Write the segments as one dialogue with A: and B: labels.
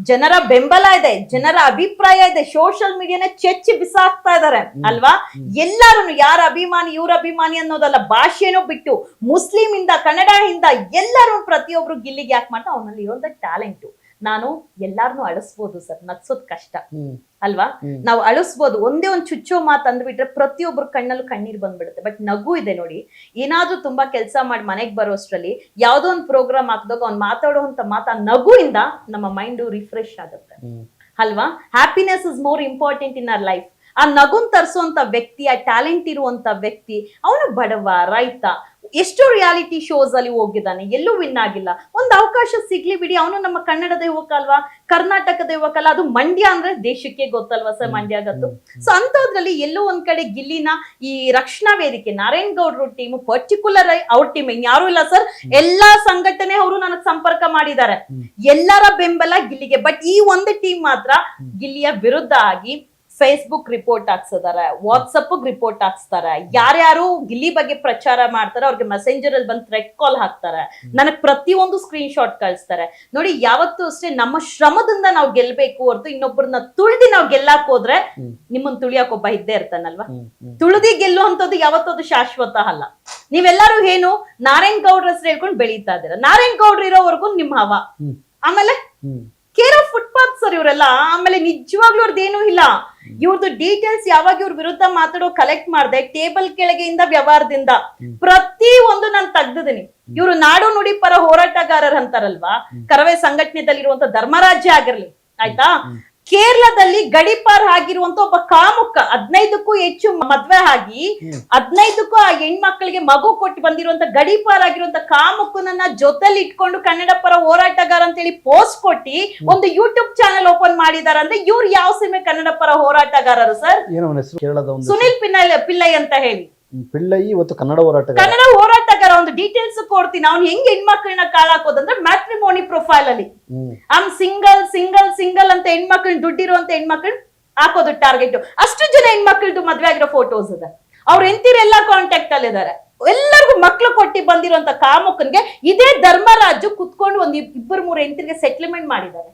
A: ಜನರ ಬೆಂಬಲ ಇದೆ, ಜನರ ಅಭಿಪ್ರಾಯ ಇದೆ, ಸೋಷಿಯಲ್ ಮೀಡಿಯಾನ ಚೆಚ್ಚಿ ಬಿಸಾಕ್ತಾ ಇದಾರೆ ಅಲ್ವಾ. ಎಲ್ಲಾರು ಯಾರ ಅಭಿಮಾನಿ ಇವ್ರ ಅಭಿಮಾನಿ ಅನ್ನೋದಲ್ಲ, ಭಾಷೆನೂ ಬಿಟ್ಟು ಮುಸ್ಲಿಂ ಇಂದ ಕನ್ನಡ ಇಂದ ಎಲ್ಲರೂ ಪ್ರತಿಯೊಬ್ರು ಗಿಲ್ಲಿಗೆ ಯಾಕೆ ಮಾಡ್ತಾ ಅವನಲ್ಲಿ ಇರೋಂಥ ಟ್ಯಾಲೆಂಟು. ನಾನು ಎಲ್ಲಾರನ್ನೂ ಅಳಿಸ್ಬೋದು ಸರ್, ನಗ್ಸೋದ್ ಕಷ್ಟ ಅಲ್ವಾ. ನಾವು ಅಳಿಸ್ಬೋದು, ಒಂದೇ ಒಂದ್ ಚುಚ್ಚೋ ಮಾತು ಅಂದ್ಬಿಟ್ರೆ ಪ್ರತಿಯೊಬ್ರು ಕಣ್ಣಲ್ಲೂ ಕಣ್ಣೀರ್ ಬಂದ್ಬಿಡುತ್ತೆ. ಬಟ್ ನಗು ಇದೆ ನೋಡಿ, ಏನಾದ್ರೂ ತುಂಬಾ ಕೆಲಸ ಮಾಡಿ ಮನೆಗ್ ಬರೋಷ್ಟ್ರಲ್ಲಿ ಯಾವ್ದೋ ಒಂದ್ ಪ್ರೋಗ್ರಾಮ್ ಹಾಕಿದಾಗ ಅವ್ನ್ ಮಾತಾಡುವಂತ ಮಾತು ಆ ನಗುವಿಂದ ನಮ್ಮ ಮೈಂಡ್ ರಿಫ್ರೆಶ್ ಆಗುತ್ತೆ ಅಲ್ವಾ. Happiness is more important in our life. ಆ ನಗುನ್ ತರಿಸುವಂತ ವ್ಯಕ್ತಿ, ಆ ಟ್ಯಾಲೆಂಟ್ ಇರುವಂತ ವ್ಯಕ್ತಿ, ಅವನು ಬಡವ ರೈತ, ಎಷ್ಟೋ ರಿಯಾಲಿಟಿ ಶೋಸ್ ಅಲ್ಲಿ ಹೋಗಿದ್ದಾನೆ, ಎಲ್ಲೂ ವಿನ್ ಆಗಿಲ್ಲ. ಒಂದು ಅವಕಾಶ ಸಿಗ್ಲಿ ಬಿಡಿ, ಅವನು ನಮ್ಮ ಕನ್ನಡದ ಯುವಕ ಅಲ್ವಾ, ಕರ್ನಾಟಕದ ಯುವಕ ಅಲ್ಲ. ಅದು ಮಂಡ್ಯ ಅಂದ್ರೆ ದೇಶಕ್ಕೆ ಗೊತ್ತಲ್ವಾ ಸರ್, ಮಂಡ್ಯ ಗೊತ್ತು. ಸೊ ಅಂತದ್ರಲ್ಲಿ ಎಲ್ಲೋ ಒಂದ್ ಕಡೆ ಗಿಲ್ಲಿನ ಈ ರಕ್ಷಣಾ ವೇದಿಕೆ ನಾರಾಯಣ್ ಗೌಡ್ರು ಟೀಮ್, ಪರ್ಟಿಕ್ಯುಲರ್ ಅವ್ರ ಟೀಮ್, ಯಾರು ಇಲ್ಲ ಸರ್, ಎಲ್ಲಾ ಸಂಘಟನೆ ಅವರು ನನಗ್ ಸಂಪರ್ಕ ಮಾಡಿದ್ದಾರೆ, ಎಲ್ಲರ ಬೆಂಬಲ ಗಿಲ್ಲಿಗೆ. ಬಟ್ ಈ ಒಂದು ಟೀಮ್ ಮಾತ್ರ ಗಿಲ್ಲಿಯ ವಿರುದ್ಧ ಆಗಿ ಫೇಸ್ಬುಕ್ ರಿಪೋರ್ಟ್ ಹಾಕ್ಸಿದಾರೆ, ವಾಟ್ಸಪ್ ರಿಪೋರ್ಟ್ ಹಾಕ್ಸ್ತಾರೆ. ಯಾರ್ಯಾರು ಗಿಲ್ಲಿ ಬಗ್ಗೆ ಪ್ರಚಾರ ಮಾಡ್ತಾರೆ ಅವ್ರಿಗೆ ಮೆಸೆಂಜರ್ ಅಲ್ಲಿ ಬಂದು ಥ್ರೆಡ್ ಕಾಲ್ ಹಾಕ್ತಾರೆ, ನನಗ್ ಪ್ರತಿಯೊಂದು ಸ್ಕ್ರೀನ್ ಶಾಟ್ ಕಳಿಸ್ತಾರೆ. ನೋಡಿ, ಯಾವತ್ತೂ ಅಷ್ಟೇ ನಮ್ಮ ಶ್ರಮದಿಂದ ನಾವು ಗೆಲ್ಬೇಕು ಹೊರತು ಇನ್ನೊಬ್ಬರನ್ನ ತುಳಿದಿ ನಾವು ಗೆಲ್ಲಾಕ್ ಹೋದ್ರೆ ನಿಮ್ಮನ್ನ ತುಳಿಯಾಕ ಒಬ್ಬ ಇದ್ದೇ ಇರ್ತಾನಲ್ವಾ. ತುಳಿದಿ ಗೆಲ್ಲುವಂಥದ್ದು ಯಾವತ್ತೂ ಅದು ಶಾಶ್ವತ ಅಲ್ಲ. ನೀವೆಲ್ಲರೂ ಏನು ನಾರಾಯಣ್ ಗೌಡ್ರ ಹೆಸರು ಹೇಳ್ಕೊಂಡು ಬೆಳೀತಾ ಇದ್ದೀರಾ, ನಾರಾಯಣ್ ಗೌಡ್ರು ಇರೋವರೆಗೂ ನಿಮ್ ಹವ. ಆಮೇಲೆ ಕೇರ್ ಆಫ್ ಫುಟ್ಪಾತ್ ಸರ್ ಇವರೆಲ್ಲ. ಆಮೇಲೆ ನಿಜವಾಗ್ಲೂ ಅವ್ರದ್ದೇನೂ ಇಲ್ಲ, ಇವ್ರದ್ದು ಡೀಟೇಲ್ಸ್ ಯಾವಾಗ ಇವ್ರ ವಿರುದ್ಧ ಮಾತಾಡೋ ಕಲೆಕ್ಟ್ ಮಾಡ್ದೆ, ಟೇಬಲ್ ಕೆಳಗೆಯಿಂದ ವ್ಯವಹಾರದಿಂದ ಪ್ರತಿ ಒಂದು ನಾನು ತೆಗ್ದಿದ್ದೀನಿ. ಇವರು ನಾಡು ನುಡಿ ಪರ ಹೋರಾಟಗಾರರು ಅಂತಾರಲ್ವಾ, ಕರವೇ ಸಂಘಟನೆದಲ್ಲಿರುವಂತ ಧರ್ಮರಾಜ್ಯ ಆಗಿರ್ಲಿ ಆಯ್ತಾ, ಕೇರಳದಲ್ಲಿ ಗಡಿಪಾರ್ ಆಗಿರುವಂತ ಒಬ್ಬ ಕಾಮುಕ, 15ಕ್ಕೂ ಹೆಚ್ಚು ಮದ್ವೆ ಆಗಿ 15ಕ್ಕೂ ಆ ಹೆಣ್ಮಕ್ಳಿಗೆ ಮಗು ಕೊಟ್ಟು ಬಂದಿರುವಂತ ಗಡಿಪಾರ್ ಆಗಿರುವಂತ ಕಾಮುಕನನ್ನ ಜೊತೆಲಿ ಇಟ್ಕೊಂಡು ಕನ್ನಡ ಪರ ಹೋರಾಟಗಾರ ಅಂತ ಹೇಳಿ ಪೋಸ್ಟ್ ಕೊಟ್ಟಿ ಒಂದು ಯೂಟ್ಯೂಬ್ ಚಾನೆಲ್ ಓಪನ್ ಮಾಡಿದಾರೆ. ಅಂದ್ರೆ ಇವ್ರು ಯಾವ ಸೀಮೆ ಕನ್ನಡ ಪರ ಹೋರಾಟಗಾರರು ಸರ್? ಸುನಿಲ್ ಪಿಲ್ಲೈ ಅಂತ ಹೇಳಿ
B: ಪಿಳ್ಳೈ ಇವತ್ತು ಕನ್ನಡ
A: ಹೋರಾಟಗಾರ. ಒಂದು ಡೀಟೇಲ್ಸ್ ಕೊಡ್ತೀನಿ, ಅವ್ನು ಹೆಂಗ್ ಹೆಣ್ಮಕ್ಳನ್ನ ಕಾಳಾಕೋದಂದ್ರೆ ಮ್ಯಾಟ್ರಿಮೋನಿ ಪ್ರೊಫೈಲ್ ಅಲ್ಲಿ ಸಿಂಗಲ್ ಸಿಂಗಲ್ ಸಿಂಗಲ್ ಅಂತ ಹೆಣ್ಮಕ್ಳನ್ನ ದುಡ್ಡಿರುವಂತ ಹೆಣ್ಮಕ್ಳು ಹಾಕೋದು ಟಾರ್ಗೆಟ್. ಅಷ್ಟು ಜನ ಹೆಣ್ಮಕ್ಳದ್ದು ಮದ್ವೆ ಆಗಿರೋ ಫೋಟೋಸ್ ಅದ, ಅವ್ರ ಎಂತಿರೆಲ್ಲ ಕಾಂಟ್ಯಾಕ್ಟ್ ಅಲ್ಲಿ ಇದಾರೆ. ಎಲ್ಲರಿಗೂ ಮಕ್ಳು ಕೊಟ್ಟಿ ಬಂದಿರುವಂತ ಕಾಮುಕನ್ಗೆ ಇದೇ ಧರ್ಮರಾಜು ಕುತ್ಕೊಂಡು ಒಂದ್ 2-3 ಹೆಂಡತಿಗೆ ಸೆಟ್ಲ್ಮೆಂಟ್ ಮಾಡಿದ್ದಾರೆ.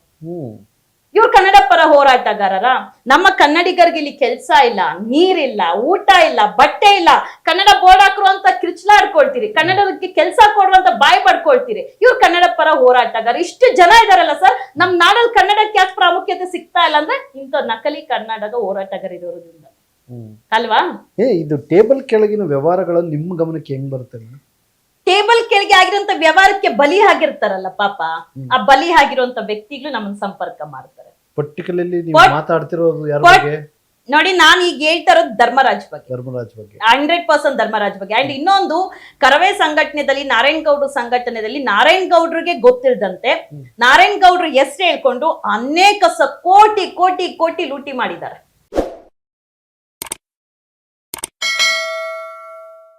A: ಇವ್ರು ಕನ್ನಡ ಪರ ಹೋರಾಟಗಾರರ? ನಮ್ಮ ಕನ್ನಡಿಗರಿಗೆ ಇಲ್ಲಿ ಕೆಲ್ಸ ಇಲ್ಲ, ನೀರಿಲ್ಲ, ಊಟ ಇಲ್ಲ, ಬಟ್ಟೆ ಇಲ್ಲ, ಕನ್ನಡ ಬೋರ್ಡ್ ಹಾಕ್ರು ಅಂತ ಕಿರ್ಚ್ಲಾಡ್ಕೊಳ್ತೀರಿ, ಕನ್ನಡಕ್ಕೆ ಕೆಲಸ ಕೊಡುವಂತ ಬಾಯಿ ಪಡ್ಕೊಳ್ತೀರಿ. ಇವ್ರು ಕನ್ನಡ ಪರ ಹೋರಾಟಗಾರ. ಇಷ್ಟು ಜನ ಇದಾರಲ್ಲ ಸರ್, ನಮ್ ನಾಡಲ್ಲಿ ಕನ್ನಡಕ್ಕೆ ಯಾಕೆ ಪ್ರಾಮುಖ್ಯತೆ ಸಿಗ್ತಾ ಇಲ್ಲ ಅಂದ್ರೆ ಇಂಥ ನಕಲಿ ಕನ್ನಡದ ಹೋರಾಟಗಾರ ಇರೋದ್ರಿಂದ ಅಲ್ವಾ.
B: ಇದು ಟೇಬಲ್ ಕೆಳಗಿನ ವ್ಯವಹಾರಗಳು ನಿಮ್ಮ ಗಮನಕ್ಕೆ ಹೆಂಗ್ ಬರುತ್ತೆ?
A: ಟೇಬಲ್ ಕೆಳಗೆ ಆಗಿರುವಂತ ವ್ಯವಹಾರಕ್ಕೆ ಬಲಿ ಆಗಿರ್ತಾರಲ್ಲ ಪಾಪ, ಆ ಬಲಿ ಆಗಿರುವಂತ ವ್ಯಕ್ತಿಗಳು ನಮ್ಮನ್ನ ಸಂಪರ್ಕ ಮಾಡ್ತಾರೆ.
B: ಪರ್ಟಿಕ್ಯುಲರ್ಲಿ ನೀವು ಮಾತಾಡ್ತಿರೋದು ಯಾರ ಬಗ್ಗೆ?
A: ನೋಡಿ, ನಾನು ಈಗ ಹೇಳ್ತಾ ಇರೋದು ಧರ್ಮರಾಜ್ ಬಗ್ಗೆ 100% ಧರ್ಮರಾಜ್ ಬಗ್ಗೆ. ಅಂಡ್ ಇನ್ನೊಂದು, ಕರವೇ ಸಂಘಟನೆದಲ್ಲಿ ನಾರಾಯಣ್ ಗೌಡ್ರ ಸಂಘಟನೆಯಲ್ಲಿ ನಾರಾಯಣ್ ಗೌಡ್ರಿಗೆ ಗೊತ್ತಿಲ್ಲದಂತೆ ನಾರಾಯಣ್ ಗೌಡ್ರು ಹೆಸರು ಹೇಳ್ಕೊಂಡು ಅನೇಕ ಕೋಟಿ ಕೋಟಿ ಕೋಟಿ ಲೂಟಿ ಮಾಡಿದ್ದಾರೆ.